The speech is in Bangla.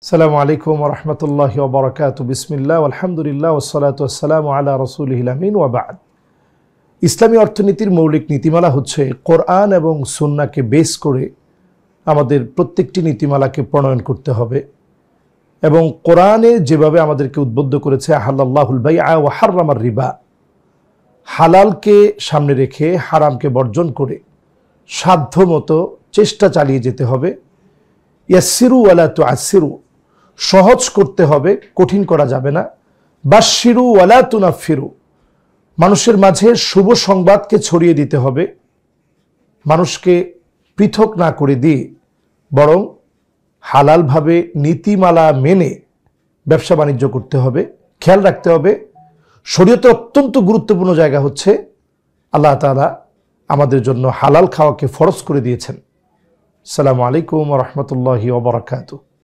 আসসালামু আলাইকুম ওয়া রাহমাতুল্লাহি ওয়া বারাকাতুহু। বিসমিল্লাহ আলহামদুলিল্লাহ ওয়াসসালাতু ওয়াসসালামু আলা রাসূলিহিল আমিন ওয়া বা'দ। ইসলামী অর্থনীতির মৌলিক নীতিমালা হচ্ছে কোরআন এবং সুন্নাহকে বেস করে আমাদের প্রত্যেকটি নীতিমালাকে প্রণয়ন করতে হবে এবং কোরআনে যেভাবে আমাদেরকে উদ্বুদ্ধ করেছে আহাল্লাল্লাহুল বাইআ ওয়া হাররামার রিবা, হালালকে সামনে রেখে হারামকে বর্জন করে সাধ্যমতো চেষ্টা চালিয়ে যেতে হবে। ইয়াসসিরু ওয়ালা তুআসসিরু, সহজ করতে হবে, কঠিন করা যাবে না। বাশশিরু ওয়ালা তুনাফফিরু, মানুষের মাঝে শুভ সংবাদকে ছড়িয়ে দিতে হবে, মানুষকে পৃথক না করে দিয়ে বরং হালালভাবে নীতিমালা মেনে ব্যবসা বাণিজ্য করতে হবে। খেয়াল রাখতে হবে, শরীয়তে অত্যন্ত গুরুত্বপূর্ণ জায়গা হচ্ছে আল্লাহ তাআলা আমাদের জন্য হালাল খাওয়াকে ফরজ করে দিয়েছেন। আসসালামু আলাইকুম ওয়া রাহমাতুল্লাহি ওয়া বারাকাতুহু।